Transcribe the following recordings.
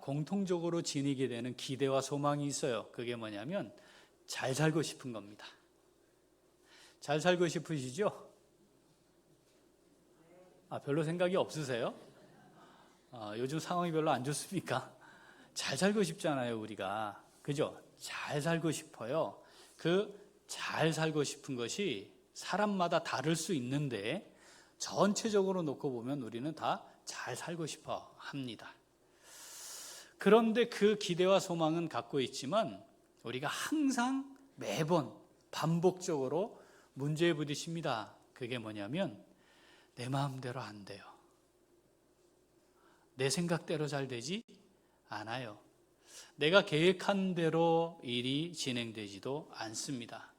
공통적으로 지니게 되는 기대와 소망이 있어요. 그게 뭐냐면 잘 살고 싶은 겁니다. 잘 살고 싶으시죠? 별로 생각이 없으세요? 요즘 상황이 별로 안 좋습니까? 잘 살고 싶잖아요, 우리가. 그죠? 잘 살고 싶어요. 그 잘 살고 싶은 것이 사람마다 다를 수 있는데 전체적으로 놓고 보면 우리는 다 잘 살고 싶어 합니다. 그런데 그 기대와 소망은 갖고 있지만 우리가 항상 매번 반복적으로 문제에 부딪힙니다. 그게 뭐냐면 내 마음대로 안 돼요. 내 생각대로 잘 되지 않아요. 내가 계획한 대로 일이 진행되지도 않습니다.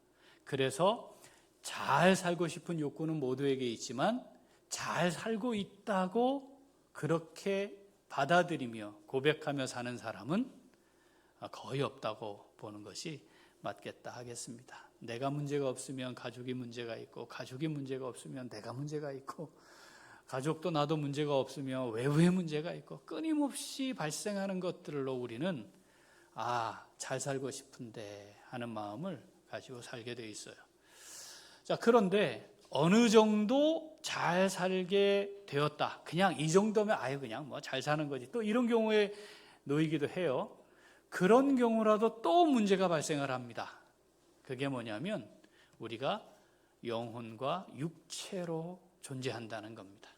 그래서 잘 살고 싶은 욕구는 모두에게 있지만 잘 살고 있다고 그렇게 받아들이며 고백하며 사는 사람은 거의 없다고 보는 것이 맞겠다 하겠습니다. 내가 문제가 없으면 가족이 문제가 있고, 가족이 문제가 없으면 내가 문제가 있고, 가족도 나도 문제가 없으면 외부에 문제가 있고, 끊임없이 발생하는 것들로 우리는 잘 살고 싶은데 하는 마음을 가지고 살게 돼 있어요. 자, 그런데 어느 정도 잘 살게 되었다. 그냥 이 정도면 그냥 잘 사는 거지. 또 이런 경우에 놓이기도 해요. 그런 경우라도 또 문제가 발생을 합니다. 그게 뭐냐면 우리가 영혼과 육체로 존재한다는 겁니다.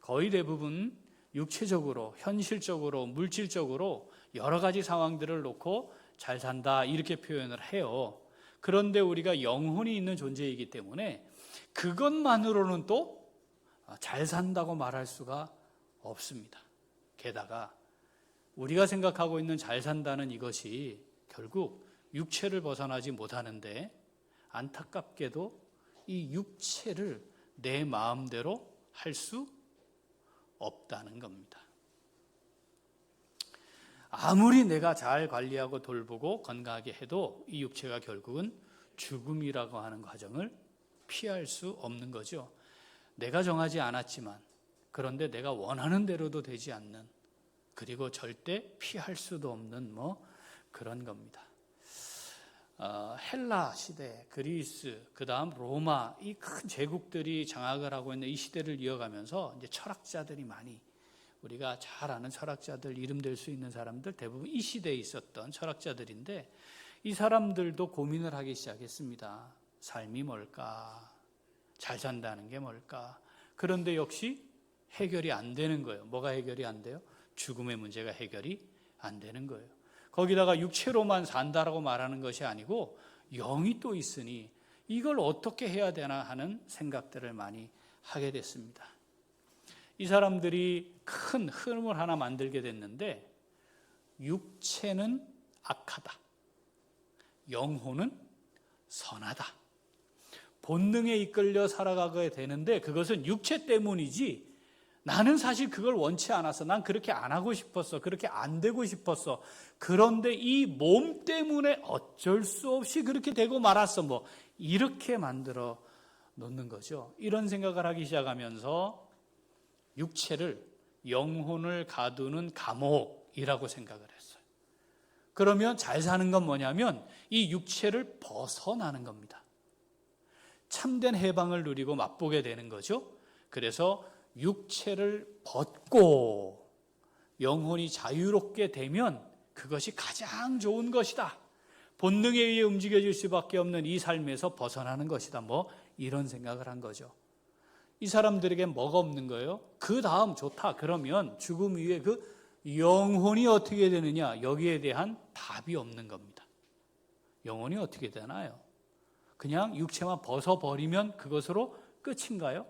거의 대부분 육체적으로, 현실적으로, 물질적으로 여러 가지 상황들을 놓고 잘 산다 이렇게 표현을 해요. 그런데 우리가 영혼이 있는 존재이기 때문에 그것만으로는 또 잘 산다고 말할 수가 없습니다. 게다가 우리가 생각하고 있는 잘 산다는 이것이 결국 육체를 벗어나지 못하는데 안타깝게도 이 육체를 내 마음대로 할 수 없다는 겁니다. 아무리 내가 잘 관리하고 돌보고 건강하게 해도 이 육체가 결국은 죽음이라고 하는 과정을 피할 수 없는 거죠. 내가 정하지 않았지만 그런데 내가 원하는 대로도 되지 않는, 그리고 절대 피할 수도 없는 그런 겁니다. 헬라 시대, 그리스, 그 다음 로마, 이 큰 제국들이 장악을 하고 있는 이 시대를 이어가면서 이제 철학자들이 많이, 우리가 잘 아는 철학자들, 이름 될 수 있는 사람들 대부분 이 시대에 있었던 철학자들인데 이 사람들도 고민을 하기 시작했습니다. 삶이 뭘까? 잘 산다는 게 뭘까? 그런데 역시 해결이 안 되는 거예요. 뭐가 해결이 안 돼요? 죽음의 문제가 해결이 안 되는 거예요. 거기다가 육체로만 산다라고 말하는 것이 아니고 영이 또 있으니 이걸 어떻게 해야 되나 하는 생각들을 많이 하게 됐습니다. 이 사람들이 큰 흐름을 하나 만들게 됐는데 육체는 악하다, 영혼은 선하다. 본능에 이끌려 살아가게 되는데 그것은 육체 때문이지 나는 사실 그걸 원치 않았어. 난 그렇게 안 하고 싶었어. 그렇게 안 되고 싶었어. 그런데 이 몸 때문에 어쩔 수 없이 그렇게 되고 말았어. 이렇게 만들어 놓는 거죠. 이런 생각을 하기 시작하면서 육체를, 영혼을 가두는 감옥이라고 생각을 했어요. 그러면 잘 사는 건 뭐냐면 이 육체를 벗어나는 겁니다. 참된 해방을 누리고 맛보게 되는 거죠. 그래서 육체를 벗고 영혼이 자유롭게 되면 그것이 가장 좋은 것이다. 본능에 의해 움직여질 수밖에 없는 이 삶에서 벗어나는 것이다. 이런 생각을 한 거죠. 이 사람들에게 뭐가 없는 거예요? 그 다음 좋다. 그러면 죽음 이후에 그 영혼이 어떻게 되느냐? 여기에 대한 답이 없는 겁니다. 영혼이 어떻게 되나요? 그냥 육체만 벗어버리면 그것으로 끝인가요?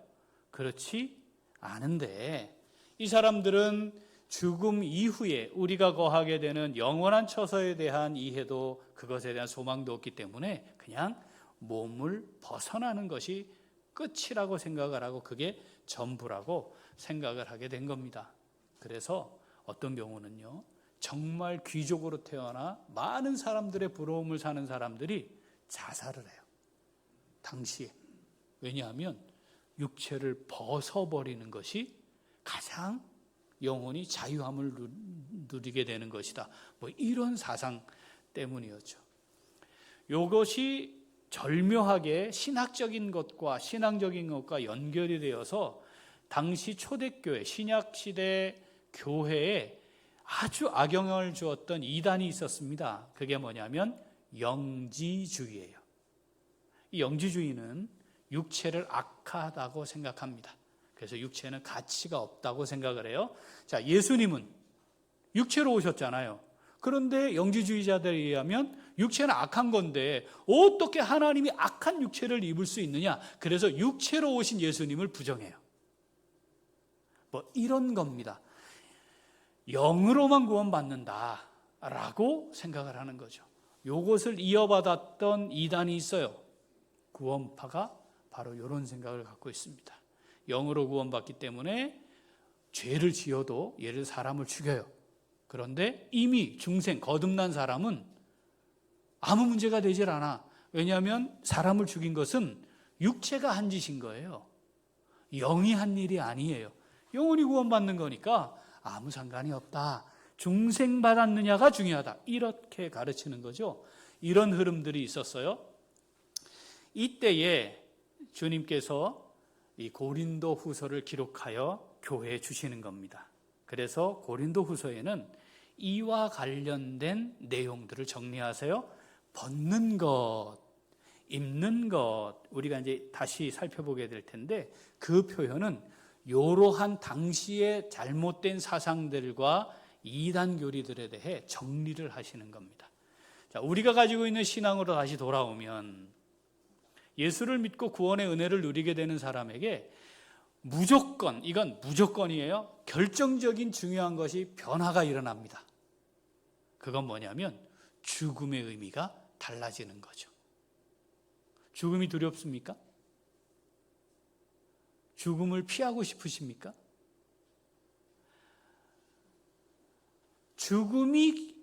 그렇지 않은데 이 사람들은 죽음 이후에 우리가 거하게 되는 영원한 처소에 대한 이해도 그것에 대한 소망도 없기 때문에 그냥 몸을 벗어나는 것이 끝이라고 생각을 하고 그게 전부라고 생각을 하게 된 겁니다. 그래서 어떤 경우는요, 정말 귀족으로 태어나 많은 사람들의 부러움을 사는 사람들이 자살을 해요. 당시에. 왜냐하면 육체를 벗어버리는 것이 가장 영혼이 자유함을 누리게 되는 것이다. 뭐 이런 사상 때문이었죠. 이것이 절묘하게 신학적인 것과 신앙적인 것과 연결이 되어서 당시 초대교회, 신약시대 교회에 아주 악영향을 주었던 이단이 있었습니다. 그게 뭐냐면 영지주의예요. 이 영지주의는 육체를 악하다고 생각합니다. 그래서 육체는 가치가 없다고 생각을 해요. 자, 예수님은 육체로 오셨잖아요. 그런데 영지주의자들에 의하면 육체는 악한 건데 어떻게 하나님이 악한 육체를 입을 수 있느냐? 그래서 육체로 오신 예수님을 부정해요. 뭐 이런 겁니다. 영으로만 구원받는다라고 생각을 하는 거죠. 이것을 이어받았던 이단이 있어요. 구원파가 바로 이런 생각을 갖고 있습니다. 영으로 구원받기 때문에 죄를 지어도 예를 사람을 죽여요. 그런데 이미 중생, 거듭난 사람은 아무 문제가 되질 않아. 왜냐하면 사람을 죽인 것은 육체가 한 짓인 거예요. 영이 한 일이 아니에요. 영혼이 구원받는 거니까 아무 상관이 없다. 중생받았느냐가 중요하다. 이렇게 가르치는 거죠. 이런 흐름들이 있었어요. 이때에 주님께서 이 고린도 후서를 기록하여 교회에 주시는 겁니다. 그래서 고린도 후서에는 이와 관련된 내용들을 정리하세요. 벗는 것, 입는 것, 우리가 이제 다시 살펴보게 될 텐데 그 표현은 이러한 당시의 잘못된 사상들과 이단 교리들에 대해 정리를 하시는 겁니다. 자, 우리가 가지고 있는 신앙으로 다시 돌아오면 예수를 믿고 구원의 은혜를 누리게 되는 사람에게 무조건, 이건 무조건이에요. 결정적인 중요한 것이 변화가 일어납니다. 그건 뭐냐면 죽음의 의미가 달라지는 거죠. 죽음이 두렵습니까? 죽음을 피하고 싶으십니까? 죽음이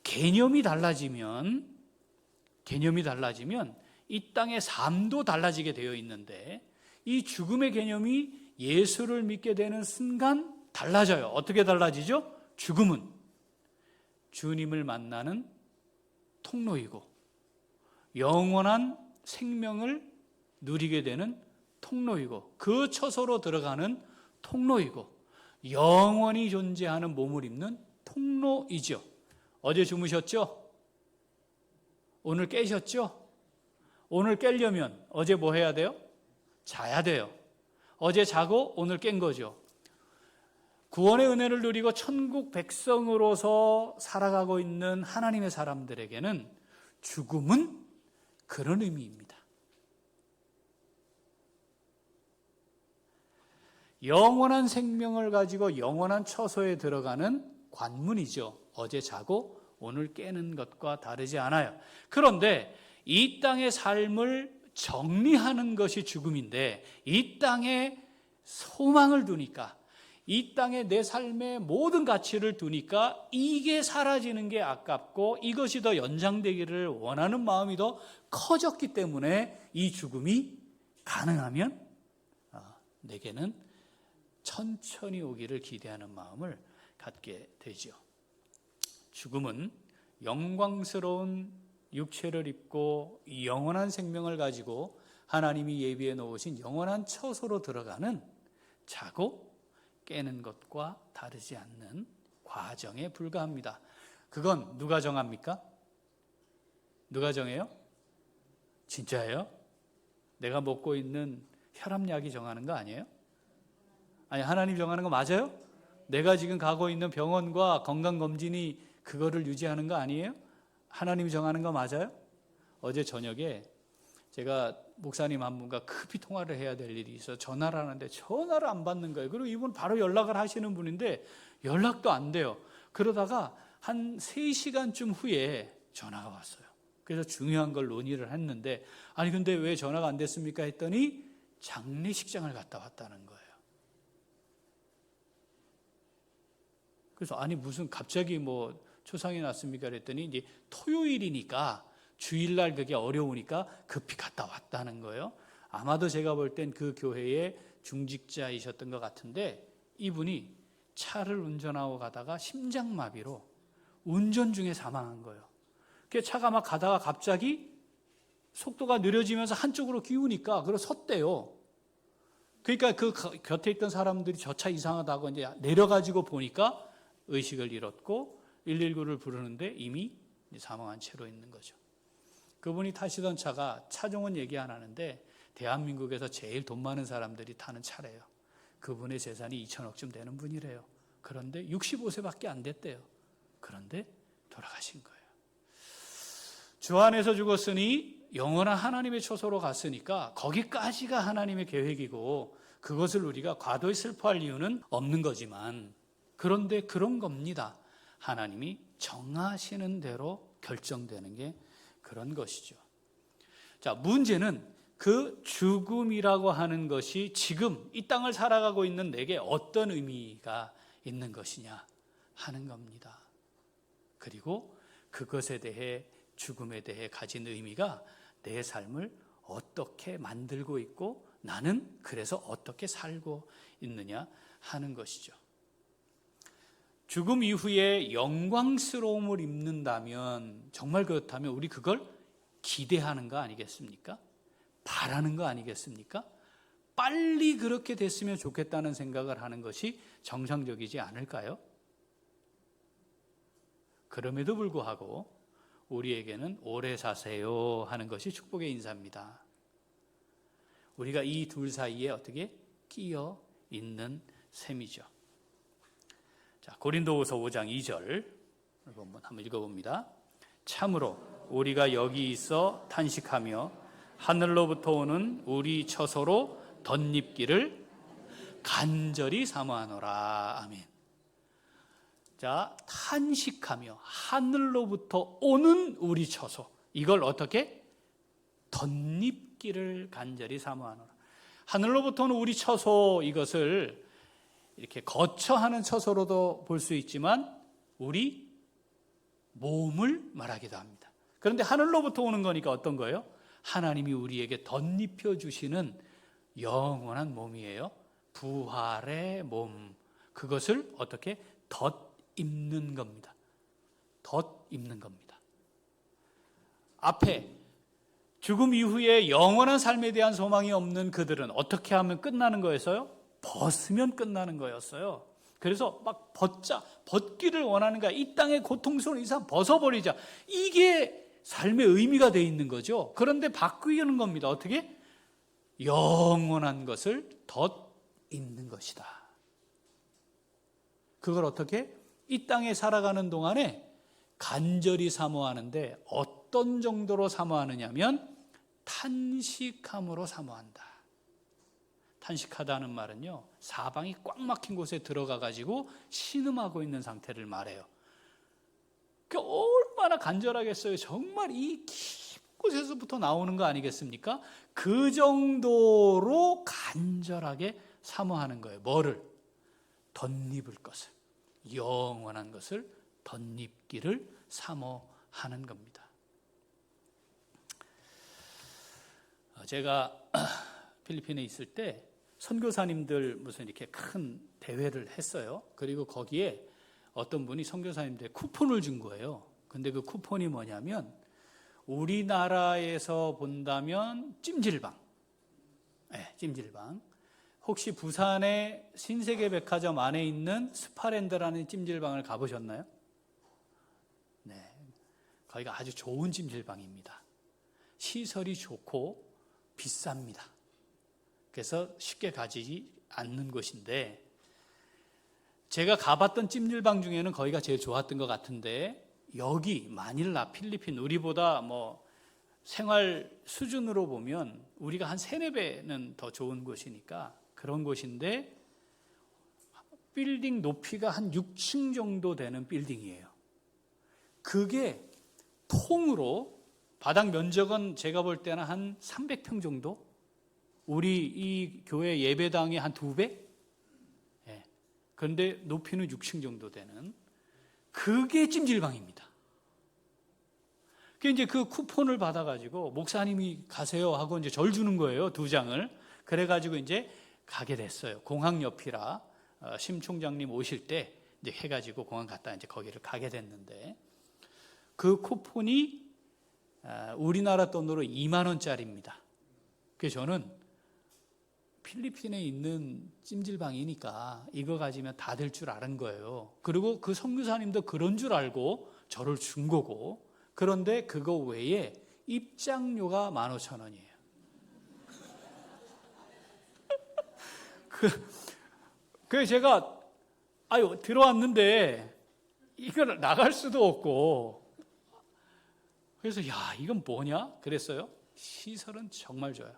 개념이 달라지면 이 땅의 삶도 달라지게 되어 있는데 이 죽음의 개념이 예수를 믿게 되는 순간 달라져요. 어떻게 달라지죠? 죽음은 주님을 만나는 통로이고 영원한 생명을 누리게 되는 통로이고 그 처소로 들어가는 통로이고 영원히 존재하는 몸을 입는 통로이죠. 어제 주무셨죠? 오늘 깨셨죠? 오늘 깨려면 어제 뭐 해야 돼요? 자야 돼요. 어제 자고 오늘 깬 거죠. 구원의 은혜를 누리고 천국 백성으로서 살아가고 있는 하나님의 사람들에게는 죽음은 그런 의미입니다. 영원한 생명을 가지고 영원한 처소에 들어가는 관문이죠. 어제 자고 오늘 깨는 것과 다르지 않아요. 그런데 이 땅의 삶을 정리하는 것이 죽음인데 이 땅에 소망을 두니까 이 땅에 내 삶의 모든 가치를 두니까 이게 사라지는 게 아깝고 이것이 더 연장되기를 원하는 마음이 더 커졌기 때문에 이 죽음이 가능하면 내게는 천천히 오기를 기대하는 마음을 갖게 되죠. 죽음은 영광스러운 육체를 입고 영원한 생명을 가지고 하나님이 예비해 놓으신 영원한 처소로 들어가는 자고 깨는 것과 다르지 않는 과정에 불과합니다. 그건 누가 정합니까? 누가 정해요? 진짜예요? 내가 먹고 있는 혈압약이 정하는 거 아니에요? 아니, 하나님 정하는 거 맞아요? 내가 지금 가고 있는 병원과 건강검진이 그거를 유지하는 거 아니에요? 하나님이 정하는 거 맞아요? 어제 저녁에 제가 목사님 한 분과 급히 통화를 해야 될 일이 있어서 전화를 하는데 전화를 안 받는 거예요. 그리고 이분 바로 연락을 하시는 분인데 연락도 안 돼요. 그러다가 한 3시간쯤 후에 전화가 왔어요. 그래서 중요한 걸 논의를 했는데 아니 근데 왜 전화가 안 됐습니까? 했더니 장례식장을 갔다 왔다는 거예요. 그래서 아니 무슨 갑자기 뭐 초상이 났습니까? 그랬더니 이제 토요일이니까 주일날 그게 어려우니까 급히 갔다 왔다는 거예요. 아마도 제가 볼 땐 그 교회의 중직자이셨던 것 같은데 이분이 차를 운전하고 가다가 심장마비로 운전 중에 사망한 거예요. 그 차가 막 가다가 갑자기 속도가 느려지면서 한쪽으로 기우니까 그걸 섰대요. 그러니까 그 곁에 있던 사람들이 저 차 이상하다고 이제 내려가지고 보니까 의식을 잃었고 119를 부르는데 이미 사망한 채로 있는 거죠. 그분이 타시던 차가 차종은 얘기 안 하는데 대한민국에서 제일 돈 많은 사람들이 타는 차래요. 그분의 재산이 2천억쯤 되는 분이래요. 그런데 65세밖에 안 됐대요. 그런데 돌아가신 거예요. 주 안에서 죽었으니 영원한 하나님의 처소로 갔으니까 거기까지가 하나님의 계획이고 그것을 우리가 과도히 슬퍼할 이유는 없는 거지만, 그런데 그런 겁니다. 하나님이 정하시는 대로 결정되는 게 그런 것이죠. 자, 문제는 그 죽음이라고 하는 것이 지금 이 땅을 살아가고 있는 내게 어떤 의미가 있는 것이냐 하는 겁니다. 그리고 그것에 대해, 죽음에 대해 가진 의미가 내 삶을 어떻게 만들고 있고 나는 그래서 어떻게 살고 있느냐 하는 것이죠. 죽음 이후에 영광스러움을 입는다면, 정말 그렇다면 우리 그걸 기대하는 거 아니겠습니까? 바라는 거 아니겠습니까? 빨리 그렇게 됐으면 좋겠다는 생각을 하는 것이 정상적이지 않을까요? 그럼에도 불구하고 우리에게는 오래 사세요 하는 것이 축복의 인사입니다. 우리가 이 둘 사이에 어떻게 끼어 있는 셈이죠. 자, 고린도후서 5장 2절 한번 읽어봅니다. 참으로 우리가 여기 있어 탄식하며 하늘로부터 오는 우리 처소로 덧입기를 간절히 사모하노라. 아멘. 자, 탄식하며 하늘로부터 오는 우리 처소, 이걸 어떻게? 덧입기를 간절히 사모하노라. 하늘로부터 오는 우리 처소, 이것을 이렇게 거처하는 처소로도 볼 수 있지만 우리 몸을 말하기도 합니다. 그런데 하늘로부터 오는 거니까 어떤 거예요? 하나님이 우리에게 덧입혀 주시는 영원한 몸이에요. 부활의 몸. 그것을 어떻게? 덧입는 겁니다. 덧입는 겁니다. 앞에 죽음 이후에 영원한 삶에 대한 소망이 없는 그들은 어떻게 하면 끝나는 거였어요? 벗으면 끝나는 거였어요. 그래서 막 벗기를 원하는 거야. 이 땅의 고통스러운 이상 벗어버리자. 이게 삶의 의미가 되어 있는 거죠. 그런데 바꾸는 겁니다. 어떻게? 영원한 것을 덧입는 것이다. 그걸 어떻게? 이 땅에 살아가는 동안에 간절히 사모하는데 어떤 정도로 사모하느냐면 탄식함으로 사모한다. 탄식하다는 말은요, 사방이 꽉 막힌 곳에 들어가 가지고 신음하고 있는 상태를 말해요. 얼마나 간절하겠어요. 정말 이 깊은 곳에서부터 나오는 거 아니겠습니까? 그 정도로 간절하게 사모하는 거예요. 뭐를? 덧입을 것을, 영원한 것을 덧입기를 사모하는 겁니다. 제가 필리핀에 있을 때 선교사님들 무슨 이렇게 큰 대회를 했어요. 그리고 거기에 어떤 분이 선교사님들 쿠폰을 준 거예요. 근데 그 쿠폰이 뭐냐면 우리나라에서 본다면 찜질방. 네, 찜질방. 혹시 부산의 신세계백화점 안에 있는 스파랜드라는 찜질방을 가보셨나요? 네, 거기가 아주 좋은 찜질방입니다. 시설이 좋고 비쌉니다. 그래서 쉽게 가지 않는 곳인데, 제가 가봤던 찜질방 중에는 거기가 제일 좋았던 것 같은데, 여기 마닐라, 필리핀, 우리보다 뭐 생활 수준으로 보면 우리가 한 3-4배는 더 좋은 곳이니까 그런 곳인데, 빌딩 높이가 한 6층 정도 되는 빌딩이에요. 그게 통으로 바닥 면적은 제가 볼 때는 한 300평 정도? 우리 이 교회 예배당의 한 2배? 예. 그런데 높이는 6층 정도 되는, 그게 찜질방입니다. 이제 그 쿠폰을 받아가지고 목사님이 가세요 하고 이제 절 주는 거예요. 2장을. 그래가지고 이제 가게 됐어요. 공항 옆이라 심 총장님 오실 때 이제 해가지고 공항 갔다 이제 거기를 가게 됐는데 그 쿠폰이 우리나라 돈으로 2만 원짜리입니다. 그래서 저는 필리핀에 있는 찜질방이니까 이거 가지면 다 될 줄 아는 거예요. 그리고 그 선교사님도 그런 줄 알고 저를 준 거고, 그런데 그거 외에 입장료가 15,000원이에요. 그래서 제가 들어왔는데 이걸 나갈 수도 없고, 그래서 야, 이건 뭐냐? 그랬어요. 시설은 정말 좋아요.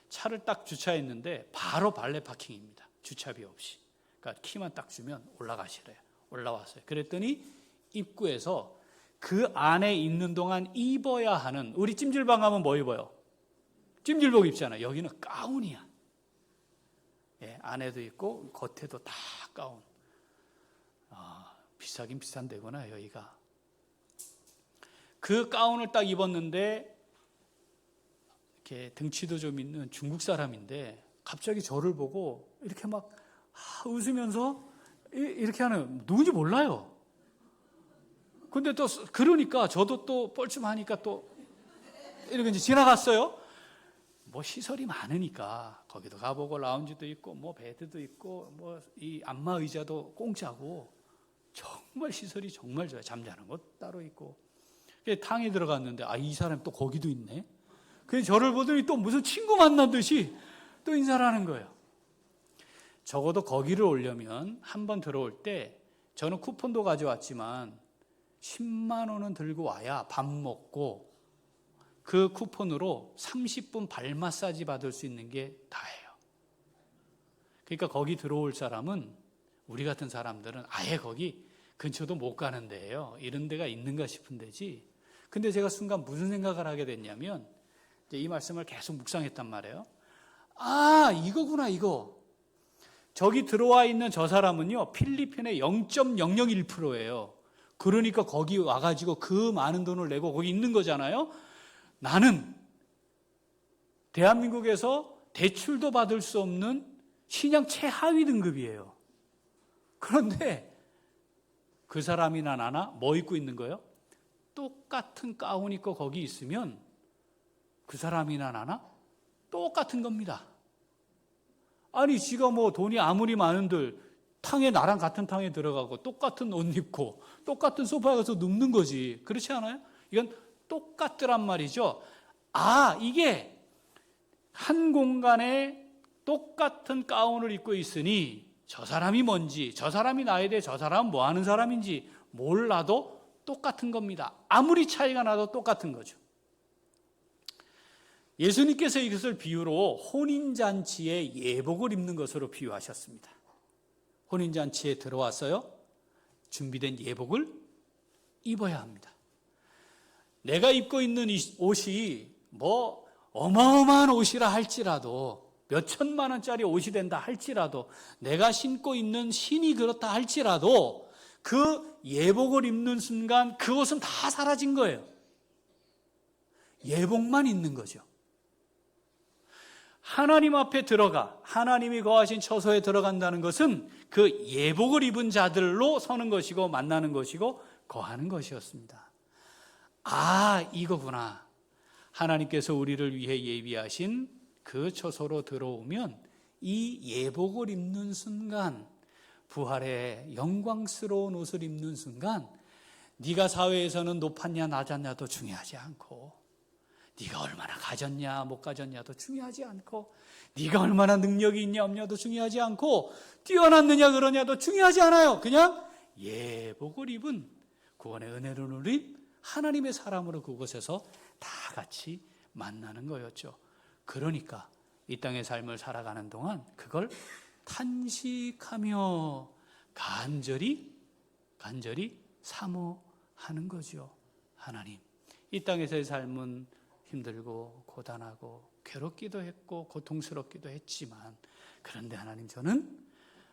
차를 딱 주차했는데 바로 발레 파킹입니다. 주차비 없이. 그러니까 키만 딱 주면 올라가시래요. 올라왔어요. 그랬더니 입구에서 그 안에 있는 동안 입어야 하는, 우리 찜질방 가면 뭐 입어요? 찜질복 입잖아요. 여기는 가운이야. 예, 안에도 있고 겉에도 다 가운. 비싸긴 비싼 데구나 여기가. 그 가운을 딱 입었는데 이렇게 등치도 좀 있는 중국 사람인데 갑자기 저를 보고 이렇게 막 웃으면서 이렇게 하는, 누군지 몰라요. 근데 또 그러니까 저도 또 뻘쭘하니까 또 이렇게 이제 지나갔어요. 뭐 시설이 많으니까 거기도 가보고 라운지도 있고 뭐 베드도 있고 뭐 이 안마 의자도 공짜고 정말 시설이 정말 좋아요. 잠자는 곳 따로 있고. 탕에 들어갔는데 이 사람 또 거기도 있네. 그래서 저를 보더니 또 무슨 친구 만난 듯이 또 인사를 하는 거예요. 적어도 거기를 오려면 한 번 들어올 때 저는 쿠폰도 가져왔지만 10만 원은 들고 와야 밥 먹고 그 쿠폰으로 30분 발 마사지 받을 수 있는 게 다예요. 그러니까 거기 들어올 사람은, 우리 같은 사람들은 아예 거기 근처도 못 가는 데예요. 이런 데가 있는가 싶은 데지. 근데 제가 순간 무슨 생각을 하게 됐냐면 이 말씀을 계속 묵상했단 말이에요. 이거구나 이거. 저기 들어와 있는 저 사람은요 필리핀의 0.001%예요. 그러니까 거기 와가지고 그 많은 돈을 내고 거기 있는 거잖아요. 나는 대한민국에서 대출도 받을 수 없는 신앙 최하위 등급이에요. 그런데 그 사람이나 나나 뭐 입고 있는 거예요? 똑같은 가운 입고 거기 있으면 그 사람이나 나나 똑같은 겁니다. 아니 지가 뭐 돈이 아무리 많은들 탕에, 나랑 같은 탕에 들어가고 똑같은 옷 입고 똑같은 소파에 가서 눕는 거지. 그렇지 않아요? 이건 똑같더란 말이죠. 이게 한 공간에 똑같은 가운을 입고 있으니 저 사람이 뭔지, 저 사람이 나에 대해 저 사람은 뭐 하는 사람인지 몰라도 똑같은 겁니다. 아무리 차이가 나도 똑같은 거죠. 예수님께서 이것을 비유로 혼인잔치에 예복을 입는 것으로 비유하셨습니다. 혼인잔치에 들어와서요, 준비된 예복을 입어야 합니다. 내가 입고 있는 이 옷이 뭐 어마어마한 옷이라 할지라도, 몇 천만 원짜리 옷이 된다 할지라도, 내가 신고 있는 신이 그렇다 할지라도 그 예복을 입는 순간 그 옷은 다 사라진 거예요. 예복만 있는 거죠. 하나님 앞에 들어가, 하나님이 거하신 처소에 들어간다는 것은 그 예복을 입은 자들로 서는 것이고 만나는 것이고 거하는 것이었습니다. 이거구나. 하나님께서 우리를 위해 예비하신 그 처소로 들어오면 이 예복을 입는 순간, 부활의 영광스러운 옷을 입는 순간, 네가 사회에서는 높았냐 낮았냐도 중요하지 않고, 네가 얼마나 가졌냐 못 가졌냐도 중요하지 않고, 네가 얼마나 능력이 있냐 없냐도 중요하지 않고, 뛰어났느냐 그러냐도 중요하지 않아요. 그냥 예복을 입은, 구원의 은혜를 누린 하나님의 사람으로 그곳에서 다 같이 만나는 거였죠. 그러니까 이 땅의 삶을 살아가는 동안 그걸 탄식하며 간절히 사모하는 거죠. 하나님, 이 땅에서의 삶은 힘들고 고단하고 괴롭기도 했고 고통스럽기도 했지만, 그런데 하나님, 저는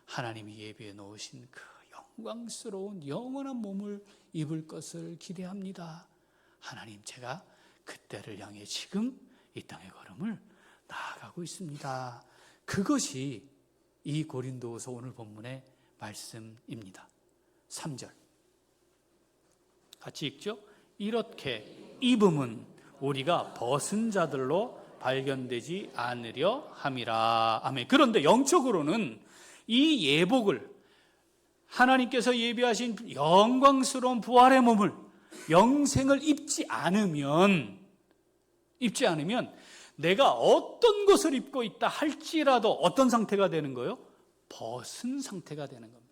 하나님이 예비해 놓으신 그 영광스러운 영원한 몸을 입을 것을 기대합니다. 하나님, 제가 그때를 향해 지금 이 땅의 걸음을 나아가고 있습니다. 그것이 이 고린도후서 오늘 본문의 말씀입니다. 3절 같이 읽죠. 이렇게 입음은 우리가 벗은 자들로 발견되지 않으려 함이라. 아멘. 그런데 영적으로는 이 예복을 하나님께서 예비하신 영광스러운 부활의 몸을, 영생을 입지 않으면 내가 어떤 것을 입고 있다 할지라도 어떤 상태가 되는 거예요? 벗은 상태가 되는 겁니다.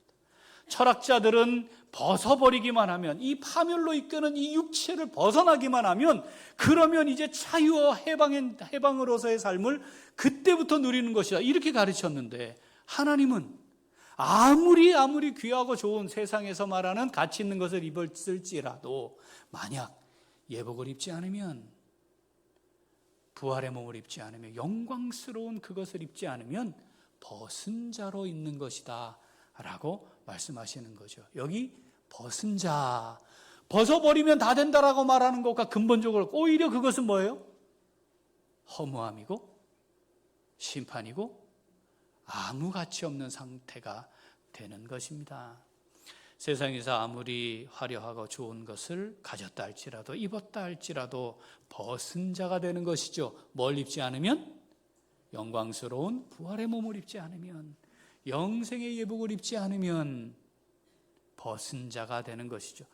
철학자들은 벗어버리기만 하면, 이 파멸로 이끄는 이 육체를 벗어나기만 하면, 그러면 이제 자유와 해방으로서의 삶을 그때부터 누리는 것이다, 이렇게 가르쳤는데, 하나님은 아무리 귀하고 좋은 세상에서 말하는 가치 있는 것을 입었을지라도 만약 예복을 입지 않으면, 부활의 몸을 입지 않으면, 영광스러운 그것을 입지 않으면 벗은 자로 있는 것이다 라고 말씀하시는 거죠. 여기 벗은 자, 벗어버리면 다 된다라고 말하는 것과 근본적으로 오히려 그것은 뭐예요? 허무함이고 심판이고 아무 가치 없는 상태가 되는 것입니다. 세상에서 아무리 화려하고 좋은 것을 가졌다 할지라도, 입었다 할지라도 벗은 자가 되는 것이죠. 뭘 입지 않으면? 영광스러운 부활의 몸을 입지 않으면, 영생의 예복을 입지 않으면 벗은 자가 되는 것이죠.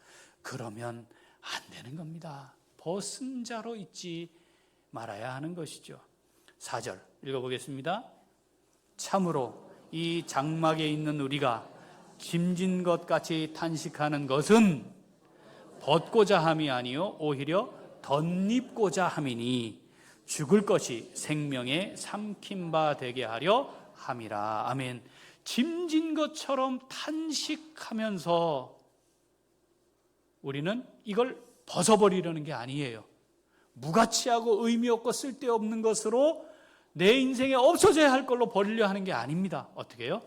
그러면 안 되는 겁니다. 벗은 자로 있지 말아야 하는 것이죠. 4절 읽어보겠습니다. 참으로 이 장막에 있는 우리가 짐진 것 같이 탄식하는 것은 벗고자 함이 아니요 오히려 덧입고자 함이니 죽을 것이 생명에 삼킨 바 되게 하려 함이라. 아멘. 짐진 것처럼 탄식하면서 우리는 이걸 벗어버리려는 게 아니에요. 무가치하고 의미 없고 쓸데없는 것으로 내 인생에 없어져야 할 걸로 버리려 하는 게 아닙니다. 어떻게 해요?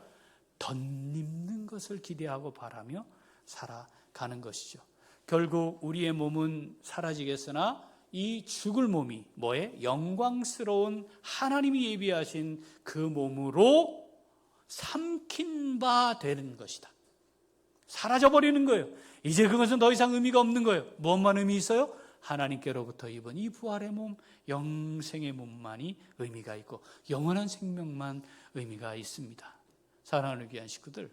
덧입는 것을 기대하고 바라며 살아가는 것이죠. 결국 우리의 몸은 사라지겠으나 이 죽을 몸이 뭐에? 영광스러운 하나님이 예비하신 그 몸으로 삼킨 바 되는 것이다. 사라져버리는 거예요. 이제 그것은 더 이상 의미가 없는 거예요. 무엇만 의미 있어요? 하나님께로부터 입은 이 부활의 몸, 영생의 몸만이 의미가 있고 영원한 생명만 의미가 있습니다. 사랑하는 귀한 식구들,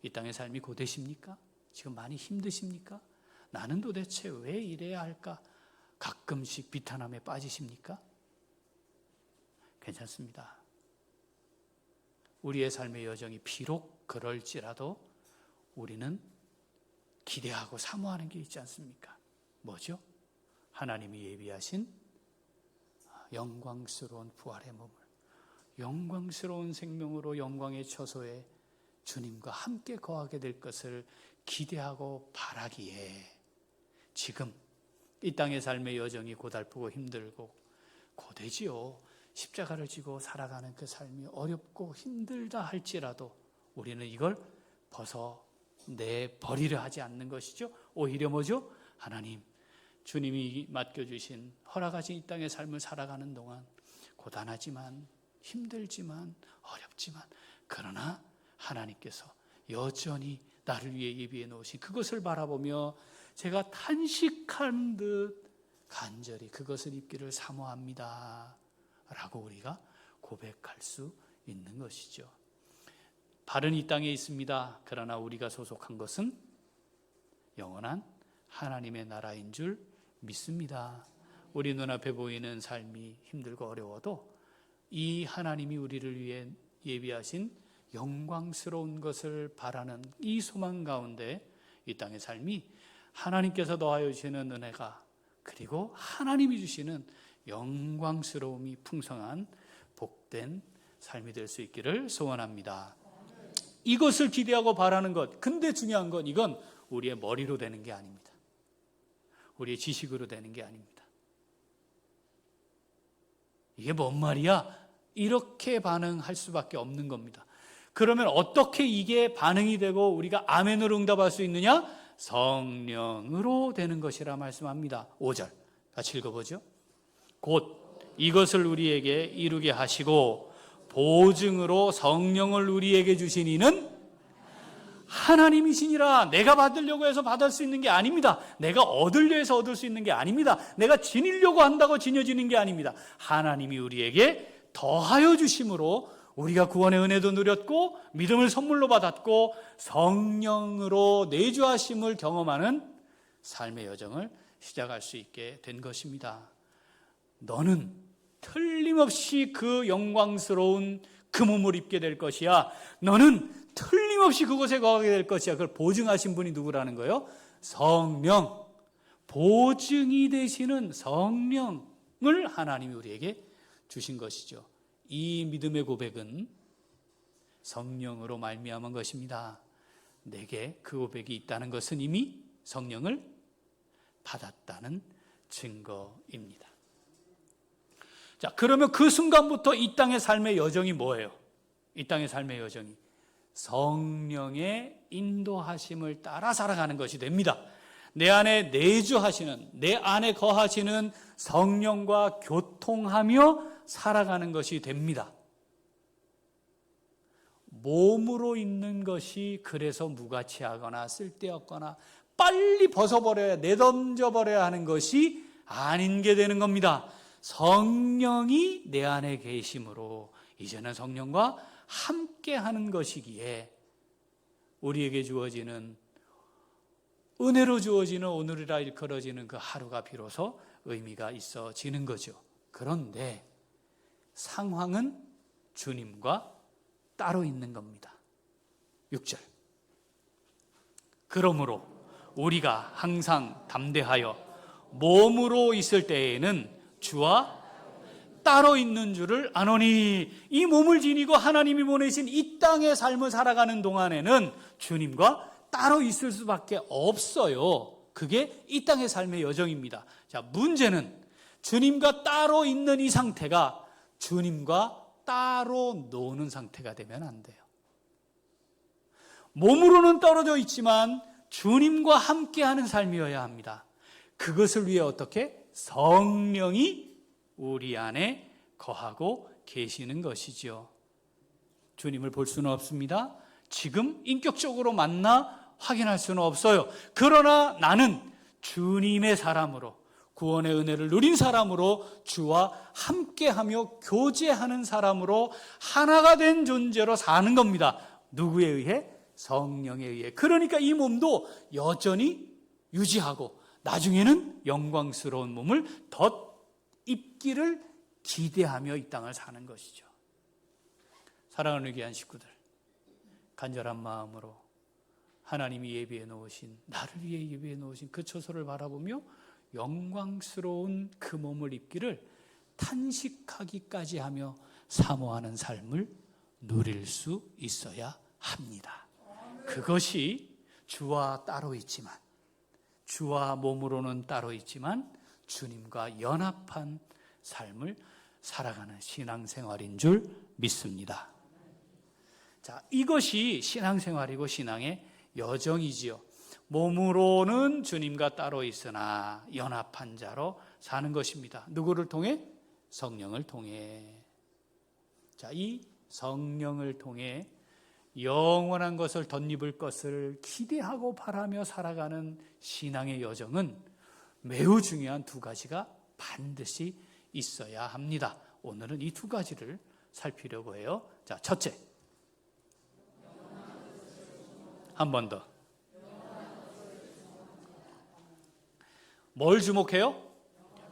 이 땅의 삶이 고되십니까? 지금 많이 힘드십니까? 나는 도대체 왜 이래야 할까? 가끔씩 비탄함에 빠지십니까? 괜찮습니다. 우리의 삶의 여정이 비록 그럴지라도 우리는 기대하고 사모하는 게 있지 않습니까? 뭐죠? 하나님이 예비하신 영광스러운 부활의 몸을, 영광스러운 생명으로 영광의 처소에 주님과 함께 거하게 될 것을 기대하고 바라기에 지금 이 땅의 삶의 여정이 고달프고 힘들고 고되지요. 십자가를 지고 살아가는 그 삶이 어렵고 힘들다 할지라도 우리는 이걸 벗어내버리려 하지 않는 것이죠. 오히려 뭐죠? 하나님, 주님이 맡겨주신 허락하신 이 땅의 삶을 살아가는 동안 고단하지만 힘들지만 어렵지만 그러나 하나님께서 여전히 나를 위해 예비해 놓으신 그것을 바라보며 제가 탄식한 듯 간절히 그것을 입기를 사모합니다 라고 우리가 고백할 수 있는 것이죠. 발은 이 땅에 있습니다. 그러나 우리가 소속한 것은 영원한 하나님의 나라인 줄 믿습니다. 우리 눈앞에 보이는 삶이 힘들고 어려워도 이 하나님이 우리를 위해 예비하신 영광스러운 것을 바라는 이 소망 가운데 이 땅의 삶이 하나님께서 더하여 주시는 은혜가, 그리고 하나님이 주시는 영광스러움이 풍성한 복된 삶이 될 수 있기를 소원합니다. 이것을 기대하고 바라는 것, 근데 중요한 건 이건 우리의 머리로 되는 게 아닙니다. 우리의 지식으로 되는 게 아닙니다. 이게 뭔 말이야? 이렇게 반응할 수밖에 없는 겁니다. 그러면 어떻게 이게 반응이 되고 우리가 아멘으로 응답할 수 있느냐? 성령으로 되는 것이라 말씀합니다. 5절 같이 읽어보죠. 곧 이것을 우리에게 이루게 하시고 보증으로 성령을 우리에게 주신 이는 하나님이시니라. 내가 받으려고 해서 받을 수 있는 게 아닙니다. 내가 얻으려 해서 얻을 수 있는 게 아닙니다. 내가 지니려고 한다고 지녀지는 게 아닙니다. 하나님이 우리에게 더하여 주심으로 우리가 구원의 은혜도 누렸고 믿음을 선물로 받았고 성령으로 내주하심을 경험하는 삶의 여정을 시작할 수 있게 된 것입니다. 너는 틀림없이 그 영광스러운 그 몸을 입게 될 것이야. 너는 틀림없이 그곳에 거하게 될 것이야. 그걸 보증하신 분이 누구라는 거예요? 성령. 보증이 되시는 성령을 하나님이 우리에게 주신 것이죠. 이 믿음의 고백은 성령으로 말미암은 것입니다. 내게 그 고백이 있다는 것은 이미 성령을 받았다는 증거입니다. 자, 그러면 그 순간부터 이 땅의 삶의 여정이 뭐예요? 이 땅의 삶의 여정이 성령의 인도하심을 따라 살아가는 것이 됩니다. 내 안에 내주하시는, 내 안에 거하시는 성령과 교통하며 살아가는 것이 됩니다. 몸으로 있는 것이 그래서 무가치하거나 쓸데없거나 빨리 벗어버려야, 내던져버려야 하는 것이 아닌 게 되는 겁니다. 성령이 내 안에 계심으로 이제는 성령과 함께 하는 것이기에 우리에게 주어지는, 은혜로 주어지는 오늘이라 일컬어지는 그 하루가 비로소 의미가 있어지는 거죠. 그런데 상황은 주님과 따로 있는 겁니다. 6절. 그러므로 우리가 항상 담대하여 몸으로 있을 때에는 주와 따로 있는 줄을 아노니. 이 몸을 지니고 하나님이 보내신 이 땅의 삶을 살아가는 동안에는 주님과 따로 있을 수밖에 없어요. 그게 이 땅의 삶의 여정입니다. 자, 문제는 주님과 따로 있는 이 상태가 주님과 따로 노는 상태가 되면 안 돼요. 몸으로는 떨어져 있지만 주님과 함께하는 삶이어야 합니다. 그것을 위해 어떻게? 성령이 우리 안에 거하고 계시는 것이죠. 주님을 볼 수는 없습니다. 지금 인격적으로 만나 확인할 수는 없어요. 그러나 나는 주님의 사람으로, 구원의 은혜를 누린 사람으로, 주와 함께하며 교제하는 사람으로 하나가 된 존재로 사는 겁니다. 누구에 의해? 성령에 의해. 그러니까 이 몸도 여전히 유지하고 나중에는 영광스러운 몸을 덧입기를 기대하며 이 땅을 사는 것이죠. 사랑하는 귀한 식구들, 간절한 마음으로 하나님이 예비해 놓으신, 나를 위해 예비해 놓으신 그 처소를 바라보며 영광스러운 그 몸을 입기를 탄식하기까지 하며 사모하는 삶을 누릴 수 있어야 합니다. 그것이 주와 따로 있지만, 주와 몸으로는 따로 있지만 주님과 연합한 삶을 살아가는 신앙생활인 줄 믿습니다. 자, 이것이 신앙생활이고 신앙의 여정이지요. 몸으로는 주님과 따로 있으나 연합한 자로 사는 것입니다. 누구를 통해? 성령을 통해. 자, 이 성령을 통해 영원한 것을 덧입을 것을 기대하고 바라며 살아가는 신앙의 여정은 매우 중요한 두 가지가 반드시 있어야 합니다. 오늘은 이 두 가지를 살피려고 해요. 자, 첫째, 한 번 더. 뭘 주목해요?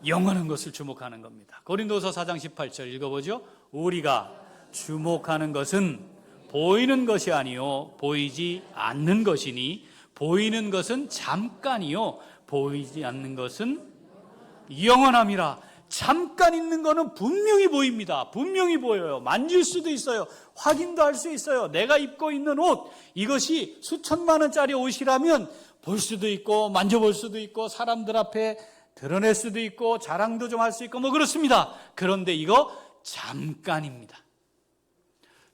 영원한 것을 주목하는 겁니다. 고린도서 4장 18절 읽어보죠. 우리가 주목하는 것은 보이는 것이 아니요 보이지 않는 것이니, 보이는 것은 잠깐이요 보이지 않는 것은 영원함이라. 잠깐 있는 거는 분명히 보입니다. 분명히 보여요. 만질 수도 있어요. 확인도 할 수 있어요. 내가 입고 있는 옷, 이것이 수천만 원짜리 옷이라면 볼 수도 있고 만져볼 수도 있고 사람들 앞에 드러낼 수도 있고 자랑도 좀 할 수 있고 뭐 그렇습니다. 그런데 이거 잠깐입니다.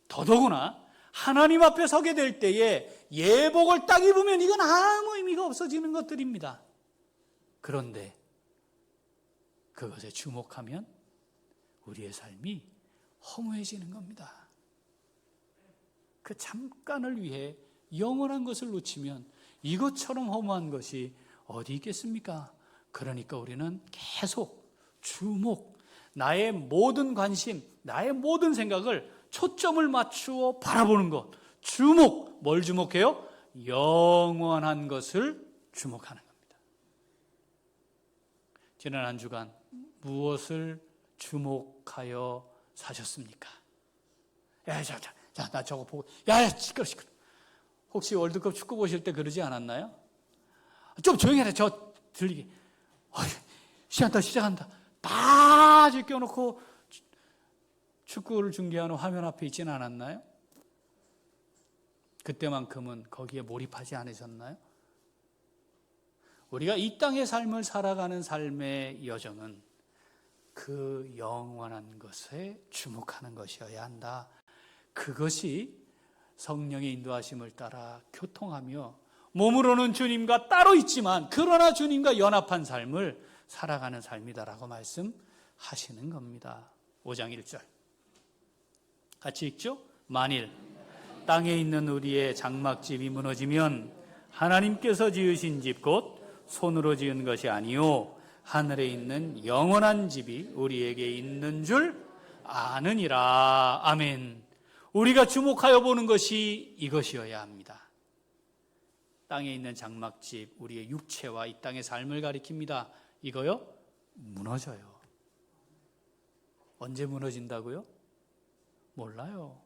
더더구나 하나님 앞에 서게 될 때에 예복을 딱 입으면 이건 아무 의미가 없어지는 것들입니다. 그런데 그것에 주목하면 우리의 삶이 허무해지는 겁니다. 그 잠깐을 위해 영원한 것을 놓치면 이것처럼 허무한 것이 어디 있겠습니까? 그러니까 우리는 계속 주목, 나의 모든 관심, 나의 모든 생각을 초점을 맞추어 바라보는 것. 주목, 뭘 주목해요? 영원한 것을 주목하는 겁니다. 지난 한 주간 무엇을 주목하여 사셨습니까? 자, 나 저거 보고, 시끄러. 혹시 월드컵 축구 보실 때 그러지 않았나요? 좀 조용히 해라, 저 들리게. 시작한다. 다 제껴놓고 축구를 중계하는 화면 앞에 있지는 않았나요? 그때만큼은 거기에 몰입하지 않으셨나요? 우리가 이 땅의 삶을 살아가는 삶의 여정은 그 영원한 것에 주목하는 것이어야 한다. 그것이 성령의 인도하심을 따라 교통하며 몸으로는 주님과 따로 있지만 그러나 주님과 연합한 삶을 살아가는 삶이다라고 말씀하시는 겁니다. 5장 1절 같이 읽죠? 만일 땅에 있는 우리의 장막집이 무너지면 하나님께서 지으신 집 곧 손으로 지은 것이 아니요 하늘에 있는 영원한 집이 우리에게 있는 줄 아느니라. 아멘. 우리가 주목하여 보는 것이 이것이어야 합니다. 땅에 있는 장막집, 우리의 육체와 이 땅의 삶을 가리킵니다. 이거요? 무너져요. 언제 무너진다고요? 몰라요.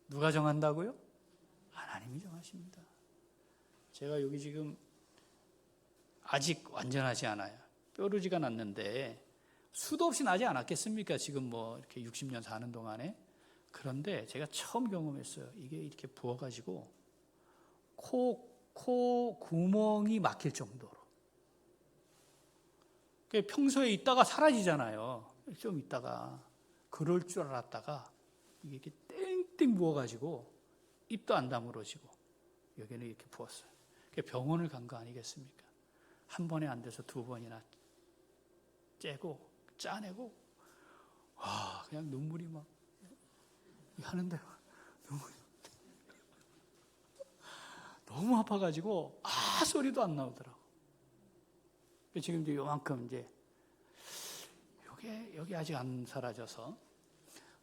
누가 정한다고요? 하나님이 정하십니다. 제가 여기 지금 아직 완전하지 않아요. 뾰루지가 났는데 수도 없이 나지 않았겠습니까? 지금 뭐 이렇게 60년 사는 동안에. 그런데 제가 처음 경험했어요. 이게 이렇게 부어가지고 코 구멍이 막힐 정도로. 평소에 있다가 사라지잖아요. 좀 있다가. 그럴 줄 알았다가 이게 이렇게 땡땡 부어가지고 입도 안 다물어지고 여기는 이렇게 부었어요. 병원을 간 거 아니겠습니까? 한 번에 안 돼서 두 번이나 째고 짜내고 와 그냥 눈물이 막 하는데 너무 아파가지고 소리도 안 나오더라고. 지금 이제 요만큼 이제 여기 아직 안 사라져서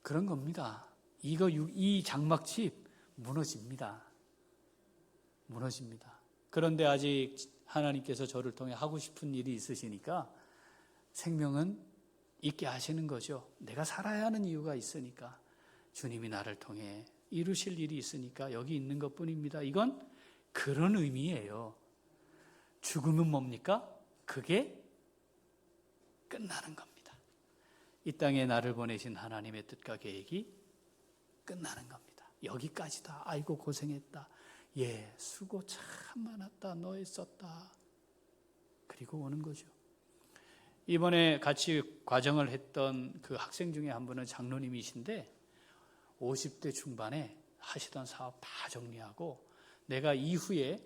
그런 겁니다. 이 장막집 무너집니다. 그런데 아직 하나님께서 저를 통해 하고 싶은 일이 있으시니까 생명은 있게 하시는 거죠. 내가 살아야 하는 이유가 있으니까 주님이 나를 통해 이루실 일이 있으니까 여기 있는 것뿐입니다. 이건 그런 의미예요. 죽음은 뭡니까? 그게 끝나는 겁니다. 이 땅에 나를 보내신 하나님의 뜻과 계획이 끝나는 겁니다. 여기까지다. 아이고 고생했다. 예, 수고 참 많았다. 너 애썼다. 그리고 오는 거죠. 이번에 같이 과정을 했던 그 학생 중에 한 분은 장로님이신데 50대 중반에 하시던 사업 다 정리하고 내가 이후에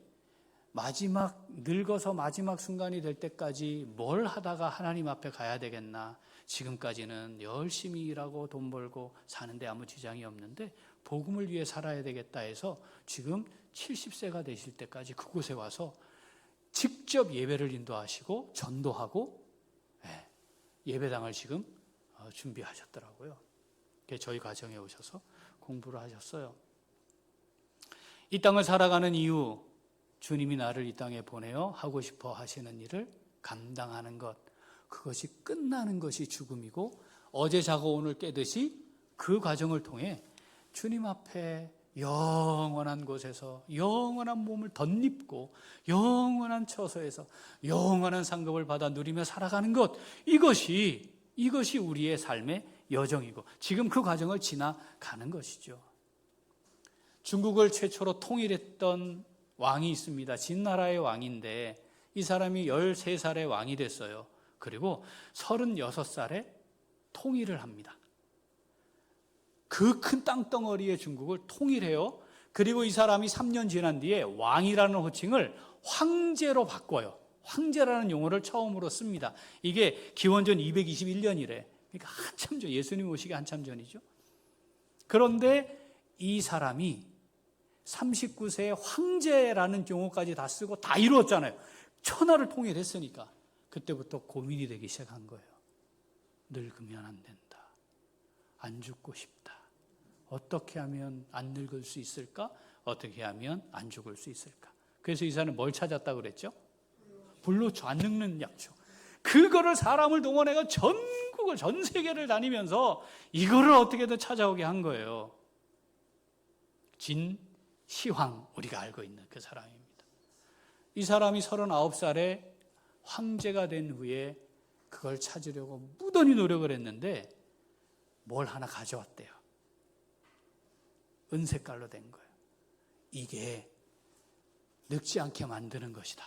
늙어서 마지막 순간이 될 때까지 뭘 하다가 하나님 앞에 가야 되겠나. 지금까지는 열심히 일하고 돈 벌고 사는데 아무 지장이 없는데 복음을 위해 살아야 되겠다 해서 지금 70세가 되실 때까지 그곳에 와서 직접 예배를 인도하시고 전도하고 예배당을 지금 준비하셨더라고요. 저희 가정에 오셔서 공부를 하셨어요. 이 땅을 살아가는 이유, 주님이 나를 이 땅에 보내어 하고 싶어 하시는 일을 감당하는 것, 그것이 끝나는 것이 죽음이고 어제 자고 오늘 깨듯이 그 과정을 통해 주님 앞에 영원한 곳에서 영원한 몸을 덧입고 영원한 처소에서 영원한 상급을 받아 누리며 살아가는 것, 이것이 우리의 삶의 여정이고 지금 그 과정을 지나가는 것이죠. 중국을 최초로 통일했던 왕이 있습니다. 진나라의 왕인데 이 사람이 13살에 왕이 됐어요. 그리고 36살에 통일을 합니다. 그 큰 땅덩어리의 중국을 통일해요. 그리고 이 사람이 3년 지난 뒤에 왕이라는 호칭을 황제로 바꿔요. 황제라는 용어를 처음으로 씁니다. 이게 기원전 221년이래. 그러니까 한참 전, 예수님 오시기 한참 전이죠. 그런데 이 사람이 39세에 황제라는 용어까지 다 쓰고 다 이루었잖아요. 천하를 통일했으니까 그때부터 고민이 되기 시작한 거예요. 늙으면 안 된다. 안 죽고 싶다. 어떻게 하면 안 늙을 수 있을까? 어떻게 하면 안 죽을 수 있을까? 그래서 이 사람은 뭘 찾았다고 그랬죠? 불로초, 안 늙는 약초. 그거를 사람을 동원해서 전국을, 전 세계를 다니면서 이거를 어떻게든 찾아오게 한 거예요. 진시황, 우리가 알고 있는 그 사람입니다. 이 사람이 39살에 황제가 된 후에 그걸 찾으려고 무던히 노력을 했는데 뭘 하나 가져왔대요. 은색깔로 된 거예요. 이게 늙지 않게 만드는 것이다.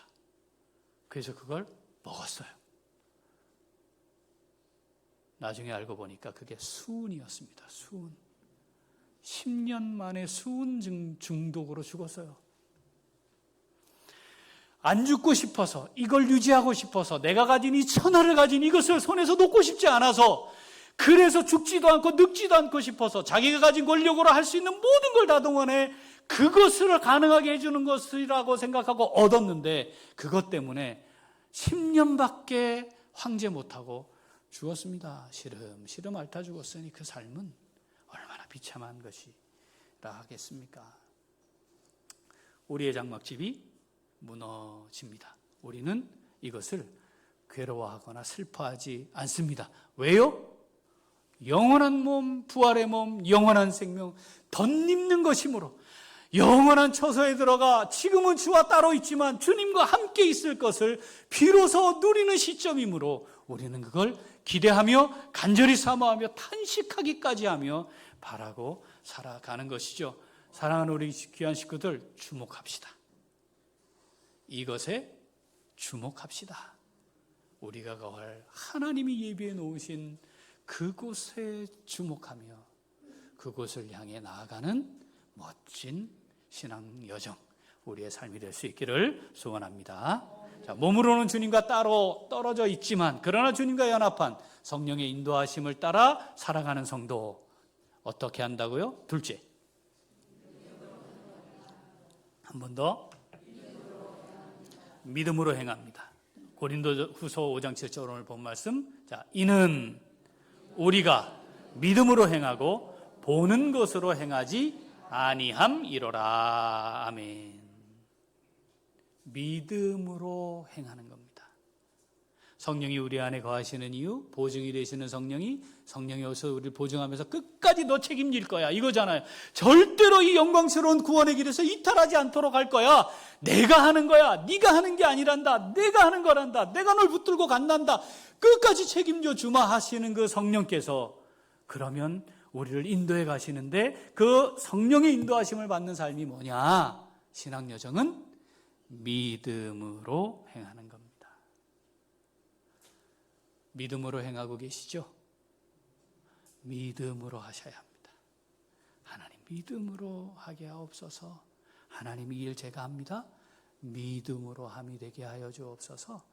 그래서 그걸 먹었어요. 나중에 알고 보니까 그게 수은이었습니다. 수은. 10년 만에 수은 중독으로 죽었어요. 안 죽고 싶어서, 이걸 유지하고 싶어서, 내가 가진 이 천하를 가진 이것을 손에서 놓고 싶지 않아서, 그래서 죽지도 않고 늙지도 않고 싶어서 자기가 가진 권력으로 할 수 있는 모든 걸 다 동원해 그것을 가능하게 해주는 것이라고 생각하고 얻었는데, 그것 때문에 10년밖에 황제 못하고 죽었습니다. 시름 앓다 죽었으니 그 삶은 얼마나 비참한 것이라 하겠습니까? 우리의 장막집이 무너집니다. 우리는 이것을 괴로워하거나 슬퍼하지 않습니다. 왜요? 영원한 몸, 부활의 몸, 영원한 생명, 덧입는 것이므로 영원한 처소에 들어가 지금은 주와 따로 있지만 주님과 함께 있을 것을 비로소 누리는 시점이므로 우리는 그걸 기대하며 간절히 사모하며 탄식하기까지 하며 바라고 살아가는 것이죠. 사랑하는 우리 귀한 식구들, 주목합시다. 이것에 주목합시다. 우리가 갈 하나님이 예비해 놓으신 그곳에 주목하며 그곳을 향해 나아가는 멋진 신앙 여정, 우리의 삶이 될 수 있기를 소원합니다. 자, 몸으로는 주님과 따로 떨어져 있지만 그러나 주님과 연합한 성령의 인도하심을 따라 살아가는 성도, 어떻게 한다고요? 둘째, 한 번 더, 믿음으로 행합니다. 고린도후서 5장 7절 오늘 본 말씀. 자, 이는 우리가 믿음으로 행하고 보는 것으로 행하지 아니함이로라. 아멘. 믿음으로 행하는 겁니다. 성령이 우리 안에 거하시는 이유, 보증이 되시는 성령이 오셔서 우리를 보증하면서 끝까지 너 책임질 거야, 이거잖아요. 절대로 이 영광스러운 구원의 길에서 이탈하지 않도록 할 거야. 내가 하는 거야. 네가 하는 게 아니란다. 내가 하는 거란다. 내가 널 붙들고 간단다. 끝까지 책임져 주마 하시는 그 성령께서, 그러면 우리를 인도해 가시는데 그 성령의 인도하심을 받는 삶이 뭐냐? 신앙 여정은 믿음으로 행하는 겁니다. 믿음으로 행하고 계시죠? 믿음으로 하셔야 합니다. 하나님, 믿음으로 하게 하옵소서. 하나님, 이 일 제가 합니다. 믿음으로 함이 되게 하여 주옵소서.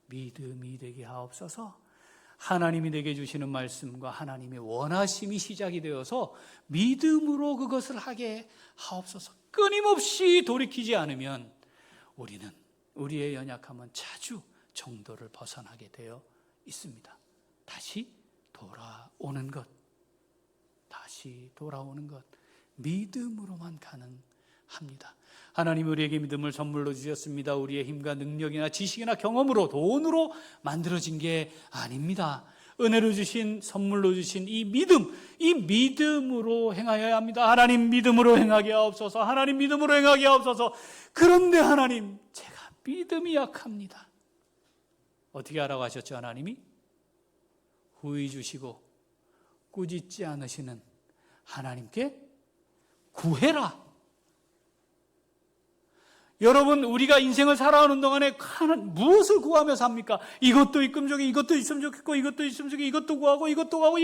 믿음이 되게 하옵소서. 하나님이 내게 주시는 말씀과 하나님의 원하심이 시작이 되어서 믿음으로 그것을 하게 하옵소서. 끊임없이 돌이키지 않으면 우리는, 우리의 연약함은 자주 정도를 벗어나게 되어 있습니다. 다시 돌아오는 것, 믿음으로만 가능합니다. 하나님 우리에게 믿음을 선물로 주셨습니다. 우리의 힘과 능력이나 지식이나 경험으로, 돈으로 만들어진 게 아닙니다. 은혜로 주신, 선물로 주신 이 믿음, 이 믿음으로 행하여야 합니다. 하나님, 믿음으로 행하게 하옵소서. 하나님, 믿음으로 행하게 하옵소서. 그런데 하나님, 제가 믿음이 약합니다. 어떻게 하라고 하셨죠? 하나님이 후히 주시고 꾸짖지 않으시는 하나님께 구해라. 여러분, 우리가 인생을 살아가는 동안에 무엇을 구하며 삽니까? 이것도 있으면 좋겠고, 이것도 있으면 좋겠고, 이것도 있으면 좋겠고, 이것도 구하고, 이것도 구하고,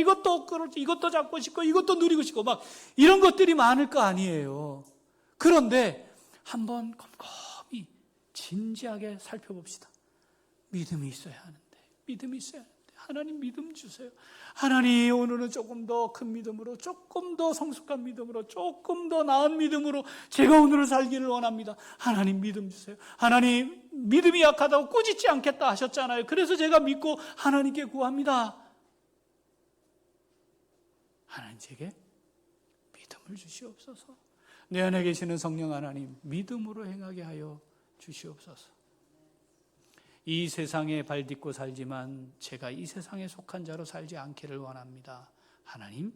이것도 잡고 싶고, 이것도 누리고 싶고, 막 이런 것들이 많을 거 아니에요. 그런데 한번 곰곰이 진지하게 살펴봅시다. 믿음이 있어야 하는데, 하나님 믿음 주세요. 하나님 오늘은 조금 더 큰 믿음으로, 조금 더 성숙한 믿음으로, 조금 더 나은 믿음으로 제가 오늘을 살기를 원합니다. 하나님 믿음 주세요. 하나님 믿음이 약하다고 꾸짖지 않겠다 하셨잖아요. 그래서 제가 믿고 하나님께 구합니다. 하나님 제게 믿음을 주시옵소서. 내 안에 계시는 성령 하나님 믿음으로 행하게 하여 주시옵소서. 이 세상에 발 딛고 살지만 제가 이 세상에 속한 자로 살지 않기를 원합니다. 하나님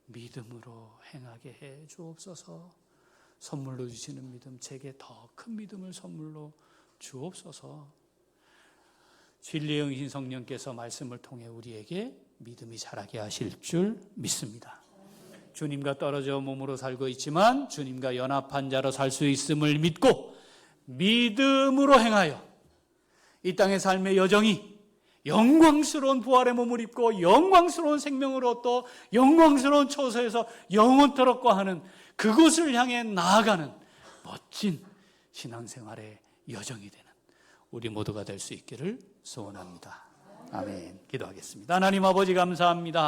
믿음으로 행하게 해 주옵소서. 선물로 주시는 믿음, 제게 더 큰 믿음을 선물로 주옵소서. 진리의 영이신 성령께서 말씀을 통해 우리에게 믿음이 자라게 하실 줄 믿습니다. 주님과 떨어져 몸으로 살고 있지만 주님과 연합한 자로 살 수 있음을 믿고 믿음으로 행하여 이 땅의 삶의 여정이 영광스러운 부활의 몸을 입고 영광스러운 생명으로 또 영광스러운 처소에서 영원토록 거하는 그곳을 향해 나아가는 멋진 신앙생활의 여정이 되는 우리 모두가 될 수 있기를 소원합니다. 아멘. 기도하겠습니다. 하나님 아버지 감사합니다.